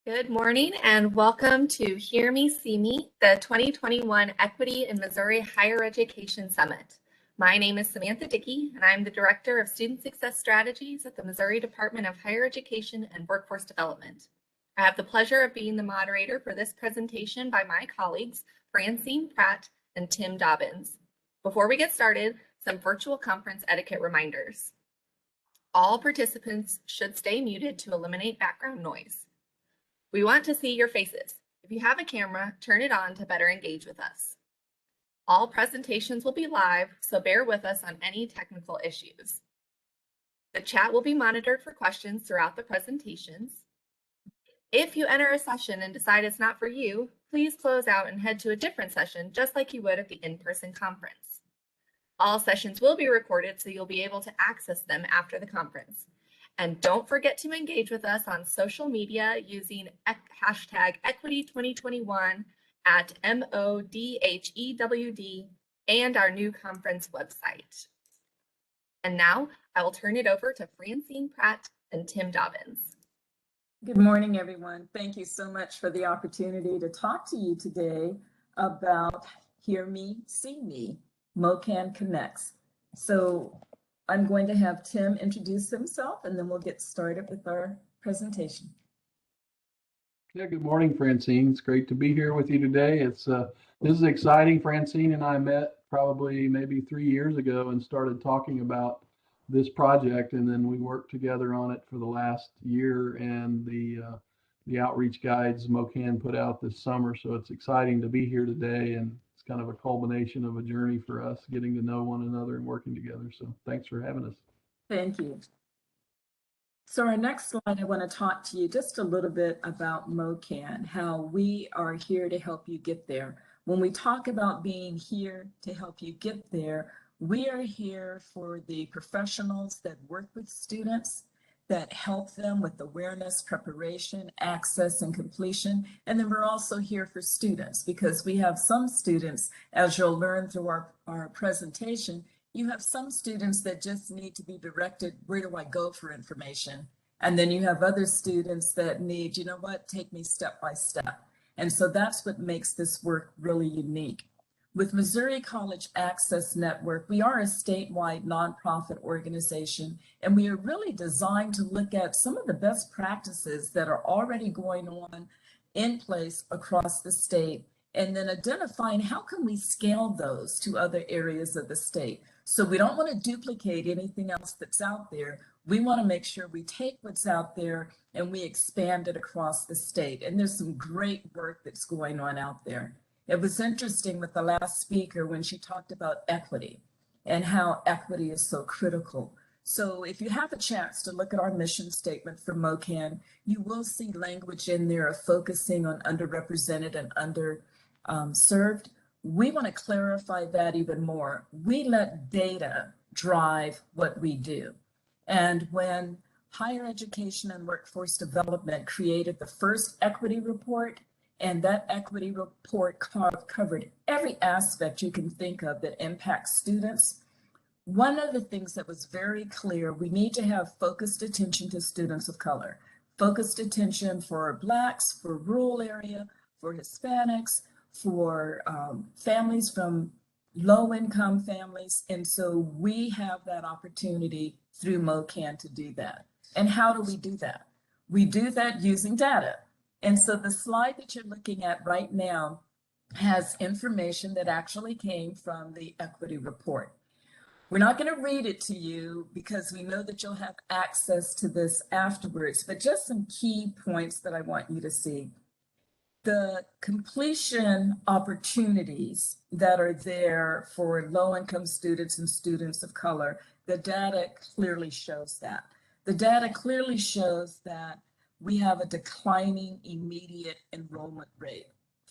Good morning and welcome to Hear Me, See Me, the 2021 Equity in Missouri Higher Education Summit. My name is Samantha Dickey and I'm the Director of Student Success Strategies at the Missouri Department of Higher Education and Workforce Development. I have the pleasure of being the moderator for this presentation by my colleagues, Francine, Pratt, and Tim Dobyns. Before we get started, some virtual conference etiquette reminders. All participants should stay muted to eliminate background noise. We want to see your faces. If you have a camera, turn it on to better engage with us. All presentations will be live, so bear with us on any technical issues. The chat will be monitored for questions throughout the presentations. If you enter a session and decide it's not for you, please close out and head to a different session, just like you would at the in-person conference. All sessions will be recorded, so you'll be able to access them after the conference. And don't forget to engage with us on social media using hashtag Equity2021 at MODHEWD and our new conference website. And now I will turn it over to Francine, Pratt, and Tim Dobyns. Good morning, everyone. Thank you so much for the opportunity to talk to you today about Hear Me, See Me, MOKAN Connects. So I'm going to have Tim introduce himself and then we'll get started with our presentation. Yeah, good morning, Francine. It's great to be here with you today. This is exciting. Francine and I met probably maybe 3 years ago and started talking about this project, and then we worked together on it for the last year, and the outreach guides MOKAN put out this summer. So it's exciting to be here today, and it's kind of a culmination of a journey for us, getting to know one another and working together. So thanks for having us. Thank you. So our next slide, I want to talk to you just a little bit about MOKAN, how we are here to help you get there. When we talk about being here to help you get there, we are here for the professionals that work with students, that help them with awareness, preparation, access, and completion. And then we're also here for students, because we have some students, as you'll learn through our presentation, you have some students that just need to be directed, where do I go for information? And then you have other students that need, you know what, take me step by step. And so that's what makes this work really unique. With Missouri College Access Network, we are a statewide nonprofit organization, and we are really designed to look at some of the best practices that are already going on in place across the state, and then identifying how can we scale those to other areas of the state. So we don't want to duplicate anything else that's out there. We want to make sure we take what's out there and we expand it across the state. And there's some great work that's going on out there. It was interesting with the last speaker when she talked about equity and how equity is so critical. So if you have a chance to look at our mission statement for MOKAN, you will see language in there of focusing on underrepresented and underserved. We want to clarify that even more. We let data drive what we do. And when Higher Education and Workforce Development created the first equity report, and that equity report covered every aspect you can think of that impacts students, one of the things that was very clear, we need to have focused attention to students of color, focused attention for Blacks, for rural area, for Hispanics, for families from low-income families. And so we have that opportunity through MOKAN to do that. And how do we do that? We do that using data. And so the slide that you're looking at right now has information that actually came from the equity report. We're not going to read it to you because we know that you'll have access to this afterwards, but just some key points that I want you to see. The completion opportunities that are there for low-income students and students of color, the data clearly shows that. The data clearly shows that we have a declining immediate enrollment rate,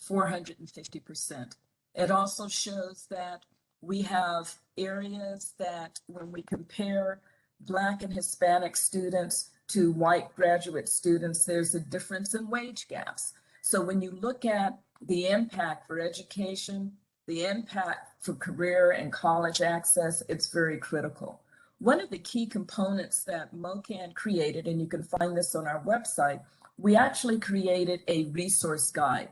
450%. It also shows that we have areas that when we compare Black and Hispanic students to white graduate students, there's a difference in wage gaps. So when you look at the impact for education, the impact for career and college access, it's very critical. One of the key components that MOKAN created, and you can find this on our website, we actually created a resource guide.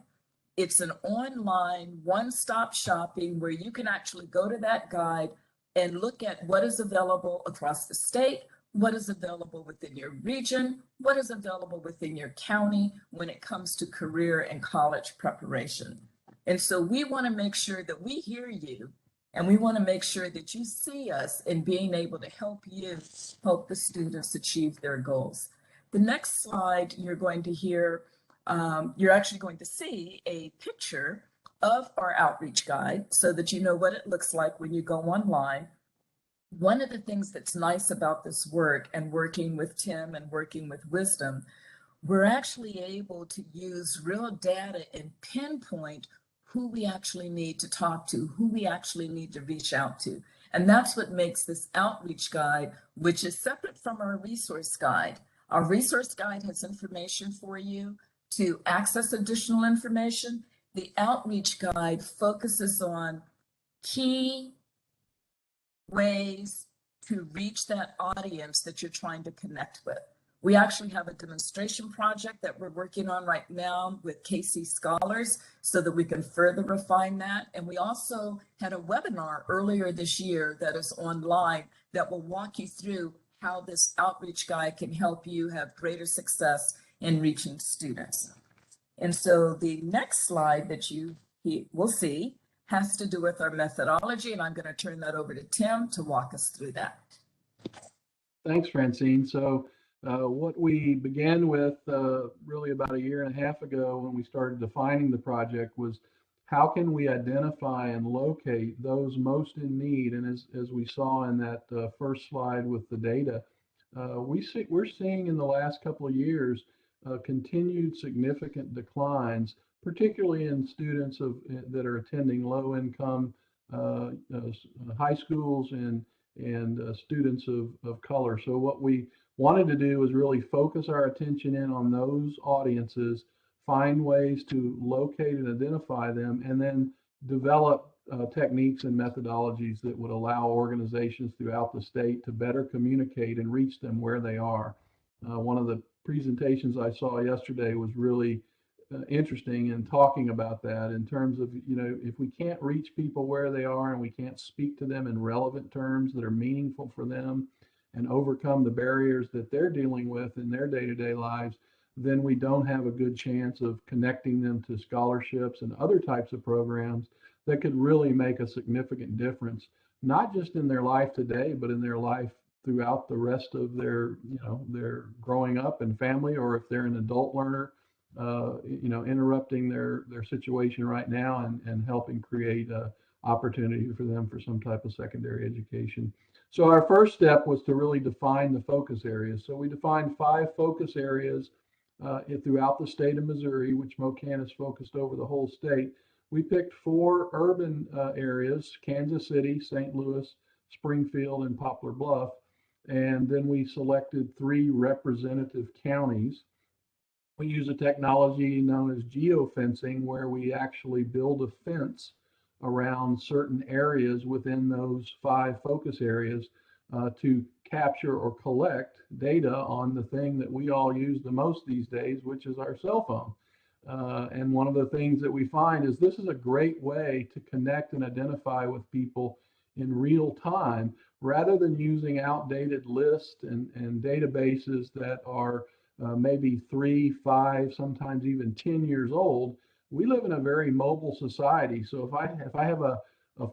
It's an online one-stop shopping where you can actually go to that guide and look at what is available across the state, what is available within your region, what is available within your county when it comes to career and college preparation. And so we want to make sure that we hear you, and we want to make sure that you see us in being able to help you help the students achieve their goals. The next slide, you're going to hear, you're actually going to see a picture of our outreach guide so that you know what it looks like when you go online. One of the things that's nice about this work and working with Tim and working with Wisdom, we're actually able to use real data and pinpoint who we actually need to talk to, who we actually need to reach out to. And that's what makes this outreach guide, which is separate from our resource guide. Our resource guide has information for you to access additional information. The outreach guide focuses on key ways to reach that audience that you're trying to connect with. We actually have a demonstration project that we're working on right now with KC Scholars so that we can further refine that. And we also had a webinar earlier this year that is online that will walk you through how this outreach guide can help you have greater success in reaching students. And so the next slide that you will see has to do with our methodology, and I'm going to turn that over to Tim to walk us through that. Thanks, Francine. So what we began with really about a year and a half ago when we started defining the project was how can we identify and locate those most in need? And as we saw in that first slide with the data, we're seeing in the last couple of years continued significant declines, particularly in students that are attending low-income high schools and students of color. So what we wanted to do was really focus our attention in on those audiences, find ways to locate and identify them, and then develop techniques and methodologies that would allow organizations throughout the state to better communicate and reach them where they are. One of the presentations I saw yesterday was really interesting in talking about that in terms of, if we can't reach people where they are and we can't speak to them in relevant terms that are meaningful for them and overcome the barriers that they're dealing with in their day-to-day lives, then we don't have a good chance of connecting them to scholarships and other types of programs that could really make a significant difference, not just in their life today, but in their life throughout the rest of their growing up and family, or if they're an adult learner, interrupting their situation right now and helping create an opportunity for them for some type of secondary education. So our first step was to really define the focus areas. So we defined 5 focus areas throughout the state of Missouri, which MOKAN is focused over the whole state. We picked 4 urban areas: Kansas City, St. Louis, Springfield, and Poplar Bluff. And then we selected 3 representative counties. We use a technology known as geofencing, where we actually build a fence around certain areas within those 5 focus areas to capture or collect data on the thing that we all use the most these days, which is our cell phone. And one of the things that we find is this is a great way to connect and identify with people in real time, rather than using outdated lists and databases that are maybe 3, 5, sometimes even 10 years old. We live in a very mobile society. So if I have a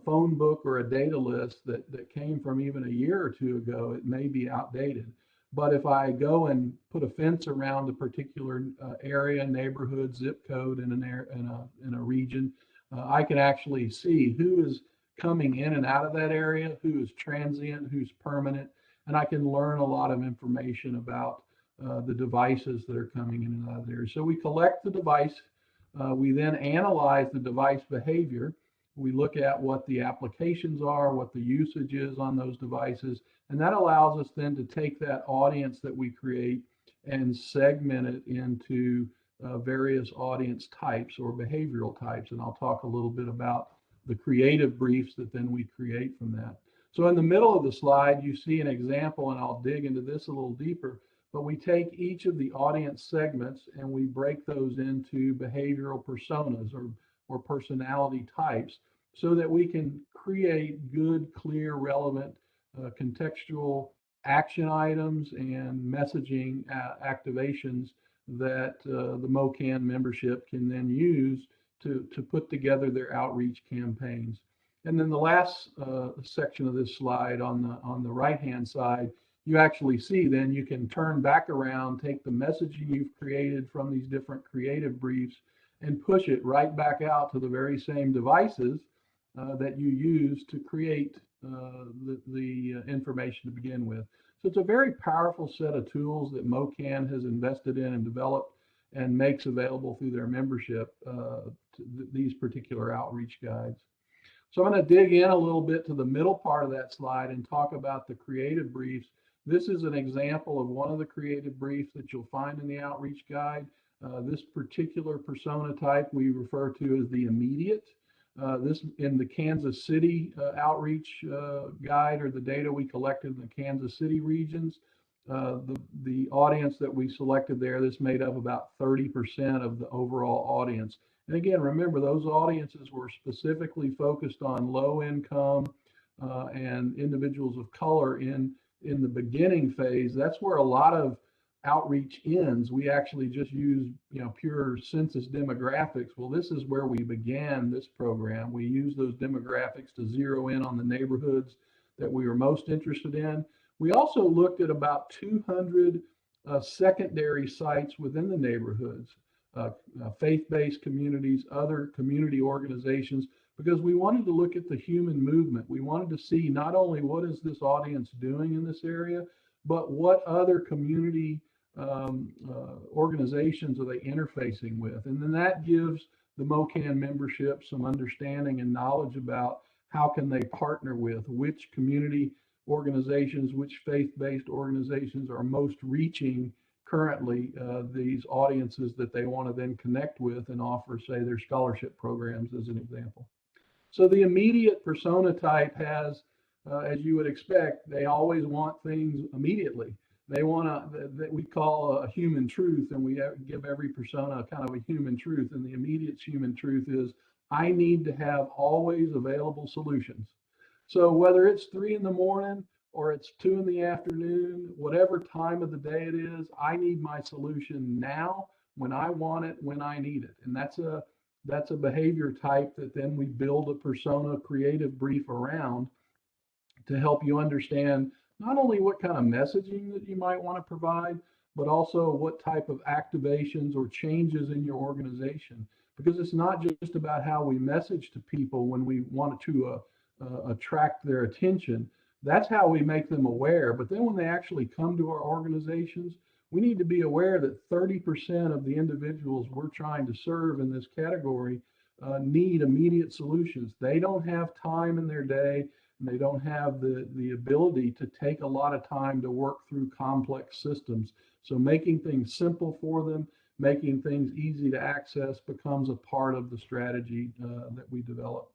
phone book or a data list that came from even a year or 2 ago, it may be outdated. But if I go and put a fence around a particular area, neighborhood, zip code in a region, I can actually see who is coming in and out of that area, who is transient, who's permanent, and I can learn a lot of information about the devices that are coming in and out of there. So we collect the device. We then analyze the device behavior. We look at what the applications are, what the usage is on those devices, and that allows us then to take that audience that we create and segment it into various audience types or behavioral types. And I'll talk a little bit about the creative briefs that then we create from that. So in the middle of the slide, you see an example, and I'll dig into this a little deeper. but we take each of the audience segments and we break those into behavioral personas or personality types so that we can create good, clear, relevant, contextual action items and messaging activations that the MOKAN membership can then use to put together their outreach campaigns. And then the last section of this slide on the right-hand side, you actually see then you can turn back around, take the messaging you've created from these different creative briefs and push it right back out to the very same devices that you use to create the information to begin with. So it's a very powerful set of tools that MOKAN has invested in and developed and makes available through their membership these particular outreach guides. So I'm going to dig in a little bit to the middle part of that slide and talk about the creative briefs. This is an example of one of the creative briefs that you'll find in the outreach guide. This particular persona type we refer to as the immediate. This in the Kansas City outreach guide, or the data we collected in the Kansas City regions. The audience that we selected there, this made up about 30% of the overall audience. And again, remember, those audiences were specifically focused on low income and individuals of color in the beginning phase. That's where a lot of outreach ends. We actually just use pure census demographics. Well, this is where we began this program. We use those demographics to zero in on the neighborhoods that we were most interested in. We also looked at about 200 secondary sites within the neighborhoods, faith-based communities, other community organizations, because we wanted to look at the human movement. We wanted to see not only what is this audience doing in this area, but what other community organizations are they interfacing with. And then that gives the MOKAN membership some understanding and knowledge about how can they partner with, which community organizations, which faith-based organizations are most reaching currently these audiences that they want to then connect with and offer, say, their scholarship programs as an example. So the immediate persona type has, as you would expect, they always want things immediately. They want that we call a human truth, and we give every persona kind of a human truth. And the immediate human truth is, I need to have always available solutions. So whether it's 3 in the morning or it's 2 in the afternoon, whatever time of the day it is, I need my solution now, when I want it, when I need it. And that's a behavior type that then we build a persona creative brief around to help you understand not only what kind of messaging that you might want to provide, but also what type of activations or changes in your organization. Because it's not just about how we message to people when we want to attract their attention. That's how we make them aware. But then when they actually come to our organizations, we need to be aware that 30% of the individuals we're trying to serve in this category need immediate solutions. They don't have time in their day, and they don't have the ability to take a lot of time to work through complex systems. So making things simple for them, making things easy to access becomes a part of the strategy that we develop.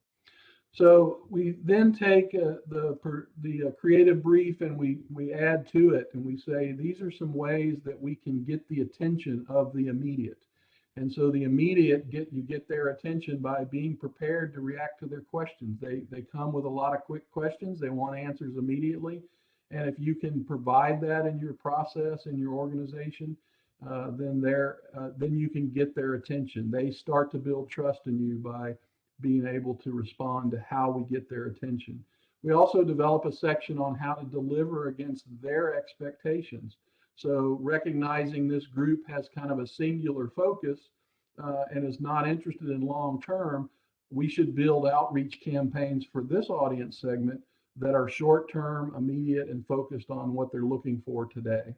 So we then take the creative brief and we add to it, and we say these are some ways that we can get the attention of the immediate. And so the immediate you get their attention by being prepared to react to their questions. They come with a lot of quick questions. They want answers immediately. And if you can provide that in your process, in your organization, then you can get their attention. They start to build trust in you by being able to respond to how we get their attention. We also develop a section on how to deliver against their expectations. So recognizing this group has kind of a singular focus and is not interested in long term, we should build outreach campaigns for this audience segment that are short term, immediate, and focused on what they're looking for today.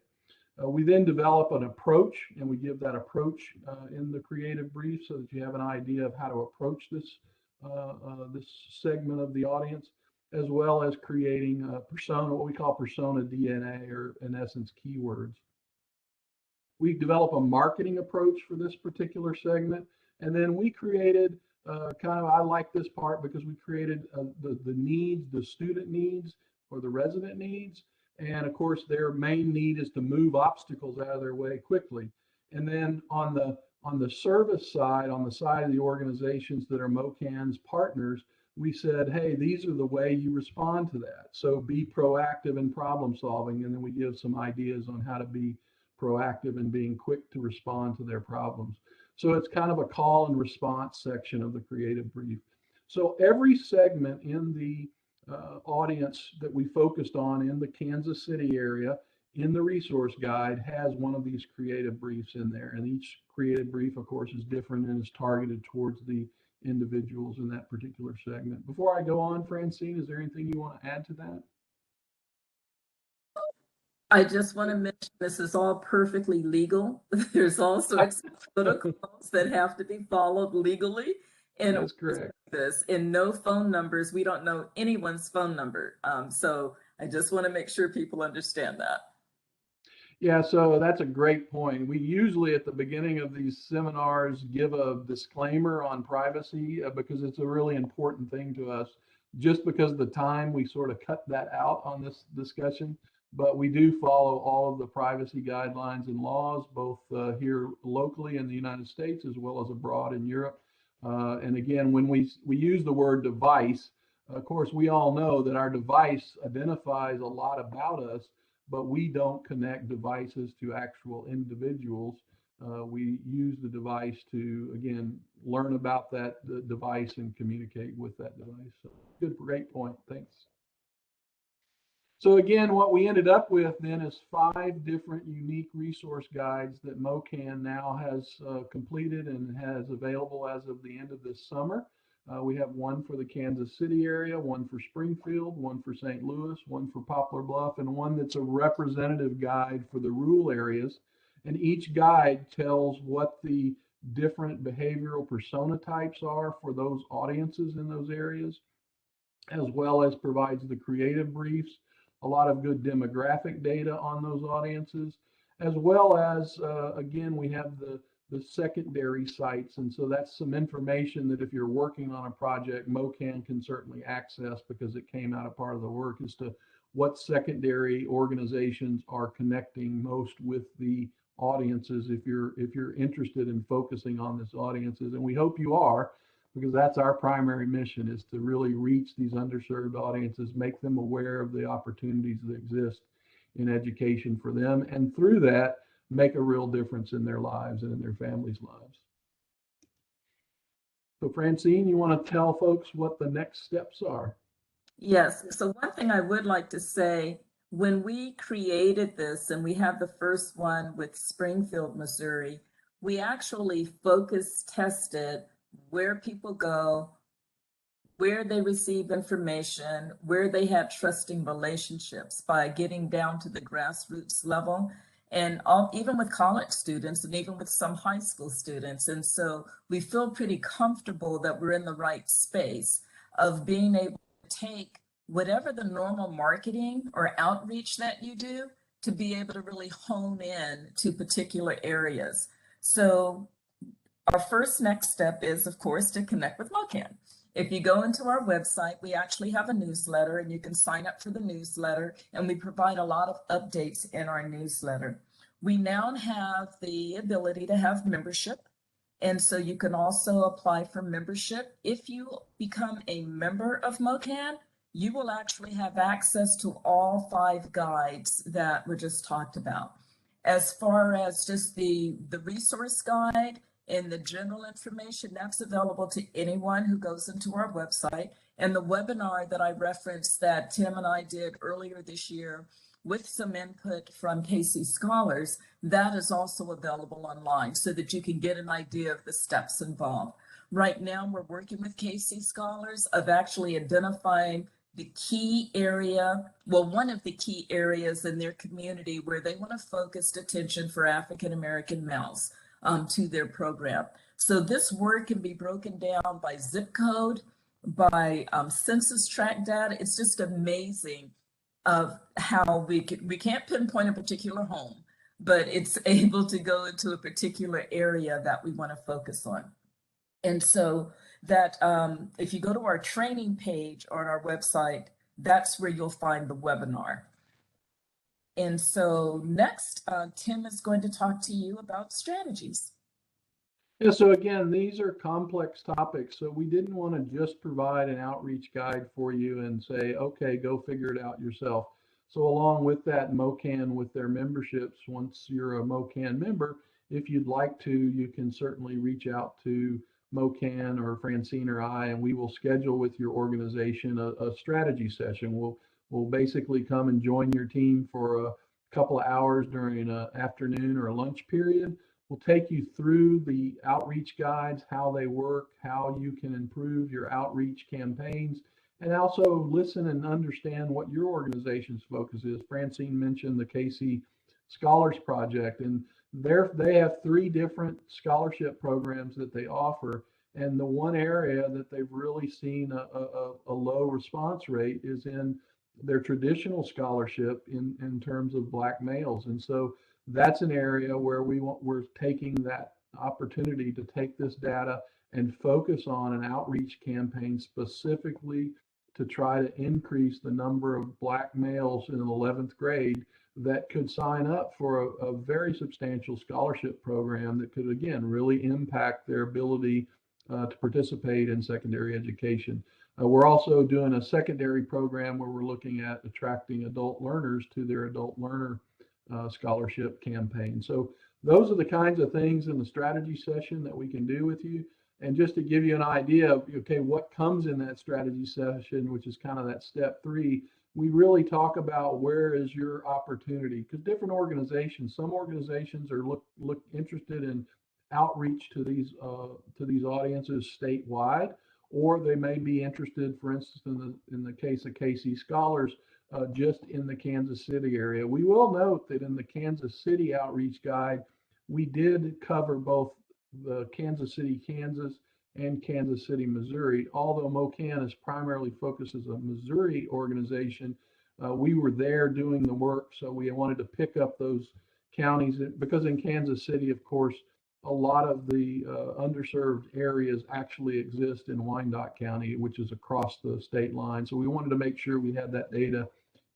We then develop an approach, and we give that approach in the creative brief so that you have an idea of how to approach this segment of the audience, as well as creating a persona, what we call persona DNA, or in essence, keywords. We develop a marketing approach for this particular segment, and then we created I like this part because we created the needs, the student needs or the resident needs, And of course, their main need is to move obstacles out of their way quickly. And then on the service side, on the side of the organizations that are MOKAN's partners, we said, hey, these are the way you respond to that. So be proactive in problem solving. And then we give some ideas on how to be proactive and being quick to respond to their problems. So it's kind of a call and response section of the creative brief. So every segment in the audience that we focused on in the Kansas City area in the resource guide has one of these creative briefs in there. And each creative brief, of course, is different and is targeted towards the individuals in that particular segment. Before I go on, Francine, is there anything you want to add to that? I just want to mention this is all perfectly legal. There's all sorts of protocols that have to be followed legally. And that's correct. This and no phone numbers. We don't know anyone's phone number. So I just want to make sure people understand that. Yeah, so that's a great point. We usually at the beginning of these seminars give a disclaimer on privacy because it's a really important thing to us. Just because of the time, we sort of cut that out on this discussion, but we do follow all of the privacy guidelines and laws, both here locally in the United States as well as abroad in Europe. And again, when we use the word device, of course, we all know that our device identifies a lot about us, but we don't connect devices to actual individuals. We use the device to, again, learn about that device and communicate with that device. So good, great point. Thanks. So again, what we ended up with then is 5 different unique resource guides that MOKAN now has completed and has available as of the end of this summer. We have one for the Kansas City area, one for Springfield, one for St. Louis, one for Poplar Bluff, and one that's a representative guide for the rural areas. And each guide tells what the different behavioral persona types are for those audiences in those areas, as well as provides the creative briefs, a lot of good demographic data on those audiences, as well as, again, we have the secondary sites. And so that's some information that if you're working on a project, MOKAN can certainly access because it came out of part of the work as to what secondary organizations are connecting most with the audiences if you're interested in focusing on this audiences. And we hope you are, because that's our primary mission, is to really reach these underserved audiences, make them aware of the opportunities that exist in education for them, and through that, make a real difference in their lives and in their families' lives. So Francine, you want to tell folks what the next steps are? Yes. So one thing I would like to say, when we created this, and we have the first one with Springfield, Missouri, we actually focus tested where people go, where they receive information, where they have trusting relationships by getting down to the grassroots level. And even with college students and even with some high school students. And so we feel pretty comfortable that we're in the right space of being able to take whatever the normal marketing or outreach that you do to be able to really hone in to particular areas. So our first next step is, of course, to connect with MOKAN. If you go into our website, we actually have a newsletter and you can sign up for the newsletter, and we provide a lot of updates in our newsletter. We now have the ability to have membership. And so you can also apply for membership. If you become a member of MOKAN, you will actually have access to all 5 guides that were just talked about. As far as just the resource guide, and the general information, that's available to anyone who goes into our website. And the webinar that I referenced that Tim and I did earlier this year with some input from KC Scholars, that is also available online so that you can get an idea of the steps involved. Right now, we're working with KC Scholars of actually identifying the key area, well, one of the key areas in their community where they want to focus attention for African American males. To their program. So this work can be broken down by zip code, by census tract data. It's just amazing of how we can't pinpoint a particular home, but it's able to go into a particular area that we want to focus on. And so that if you go to our training page on our website, that's where you'll find the webinar. And so next, Tim is going to talk to you about strategies. Yeah, so again, these are complex topics. So we didn't want to just provide an outreach guide for you and say, okay, go figure it out yourself. So along with that, MOKAN with their memberships, once you're a MOKAN member, if you'd like to, you can certainly reach out to MOKAN or Francine or I, and we will schedule with your organization a strategy session. We'll basically come and join your team for a couple of hours during an afternoon or a lunch period. We'll take you through the outreach guides, how they work, how you can improve your outreach campaigns, and also listen and understand what your organization's focus is. Francine mentioned the Casey Scholars Project, and they have 3 different scholarship programs that they offer. And the one area that they've really seen a low response rate is in their traditional scholarship in terms of Black males. And so that's an area where we're taking that opportunity to take this data and focus on an outreach campaign specifically to try to increase the number of Black males in the 11th grade that could sign up for a very substantial scholarship program that could, again, really impact their ability to participate in secondary education. We're also doing a secondary program where we're looking at attracting adult learners to their adult learner scholarship campaign. So those are the kinds of things in the strategy session that we can do with you. And just to give you an idea of, okay, what comes in that strategy session, which is kind of that step 3, we really talk about where is your opportunity, because different organizations, some organizations are look interested in outreach to these audiences statewide, or they may be interested, for instance, in the case of Casey Scholars, just in the Kansas City area. We will note that in the Kansas City outreach guide, we did cover both the Kansas City, Kansas and Kansas City, Missouri. Although MOKAN is primarily focused as a Missouri organization, we were there doing the work, so we wanted to pick up those counties because in Kansas City, of course, a lot of the underserved areas actually exist in Wyandotte County, which is across the state line. So we wanted to make sure we had that data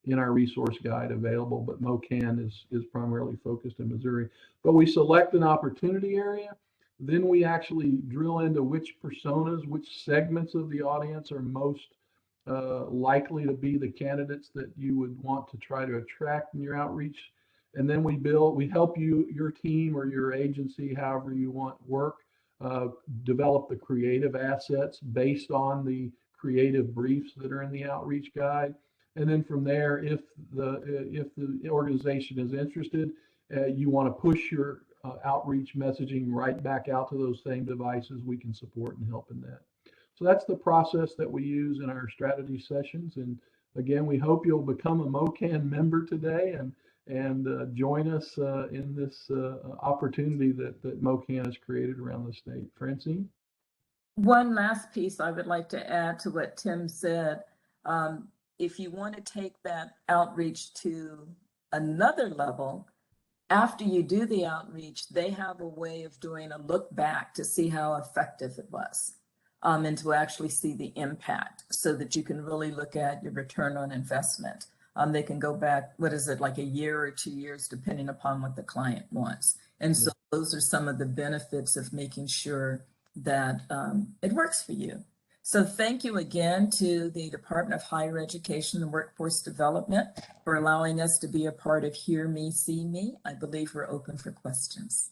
in our resource guide available, but MOKAN is primarily focused in Missouri. But we select an opportunity area, then we actually drill into which personas, which segments of the audience are most likely to be the candidates that you would want to try to attract in your outreach. And then we help you, your team or your agency, however you want work, develop the creative assets based on the creative briefs that are in the outreach guide. And then from there, if the organization is interested, you want to push your outreach messaging right back out to those same devices, we can support and help in that. So that's the process that we use in our strategy sessions. And again, we hope you'll become a MOKAN member today and join us in this opportunity that MOKAN has created around the state. Francine? One last piece I would like to add to what Tim said. If you want to take that outreach to another level, after you do the outreach, they have a way of doing a look back to see how effective it was, and to actually see the impact so that you can really look at your return on investment. They can go back, what is it, like a year or 2 years, depending upon what the client wants. And so those are some of the benefits of making sure that it works for you. So thank you again to the Department of Higher Education and Workforce Development for allowing us to be a part of Hear Me, See Me. I believe we're open for questions.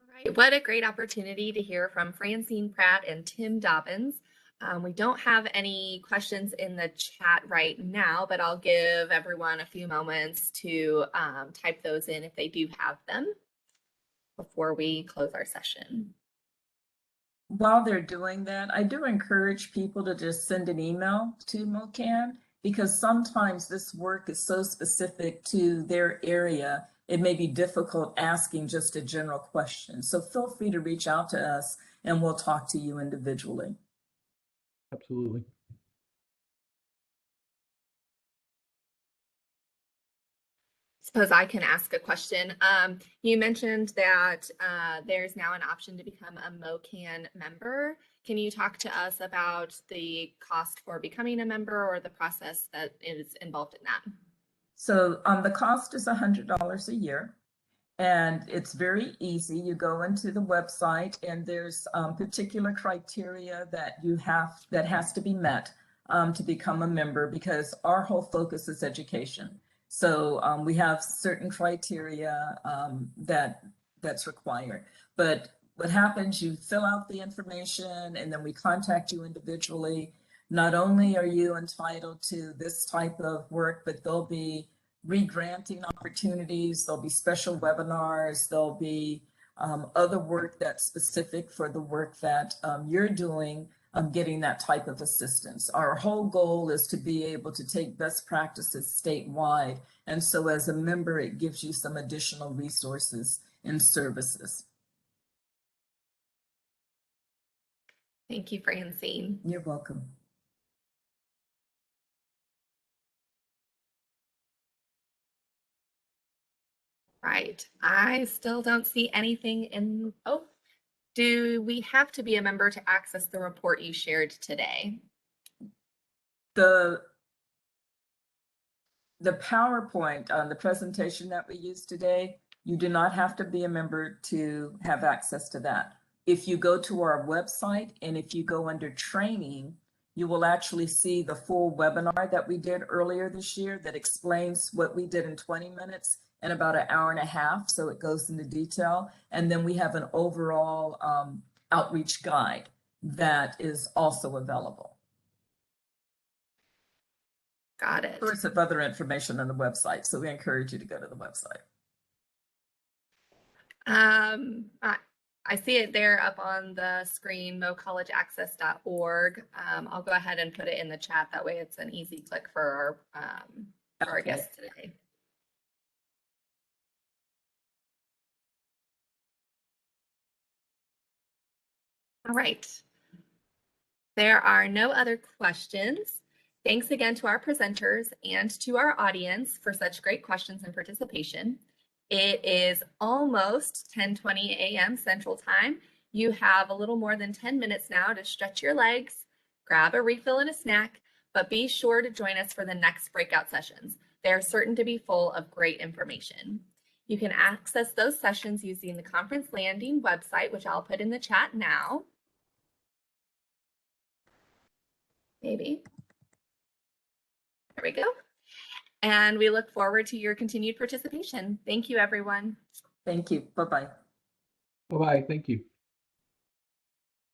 All right, what a great opportunity to hear from Francine Pratt and Tim Dobyns. We don't have any questions in the chat right now, but I'll give everyone a few moments to type those in if they do have them before we close our session. While they're doing that, I do encourage people to just send an email to MOKAN, because sometimes this work is so specific to their area, it may be difficult asking just a general question. So feel free to reach out to us and we'll talk to you individually. Absolutely. Suppose I can ask a question. You mentioned that there's now an option to become a MOKAN member. can you talk to us about the cost for becoming a member or the process that is involved in that? So the cost is $100 a year, and it's very easy. You go into the website, and there's particular criteria that has to be met to become a member, because our whole focus is education. So we have certain criteria that's required. But what happens, you fill out the information, and then we contact you individually. Not only are you entitled to this type of work, but there'll be re-granting opportunities, there'll be special webinars, there'll be other work that's specific for the work that you're doing, getting that type of assistance. Our whole goal is to be able to take best practices statewide. And so as a member, it gives you some additional resources and services. Thank you, Francine. You're welcome. Right. I still don't see anything in, oh, do we have to be a member to access the report you shared today? The PowerPoint on the presentation that we used today, you do not have to be a member to have access to that. If you go to our website and if you go under training, you will actually see the full webinar that we did earlier this year that explains what we did in 20 minutes in about an hour and a half. So it goes into detail. And then we have an overall outreach guide that is also available. Got it. Sorts of other information on the website. So we encourage you to go to the website. I see it there up on the screen, mocollegeaccess.org. I'll go ahead and put it in the chat. That way it's an easy click for our guests today. All right. There are no other questions. Thanks again to our presenters and to our audience for such great questions and participation. It is almost 10:20 a.m. Central Time. You have a little more than 10 minutes now to stretch your legs, grab a refill and a snack, but be sure to join us for the next breakout sessions. They are certain to be full of great information. You can access those sessions using the conference landing website, which I'll put in the chat now. Maybe. There we go. And we look forward to your continued participation. Thank you, everyone. Thank you. Bye-bye. Bye-bye. Thank you.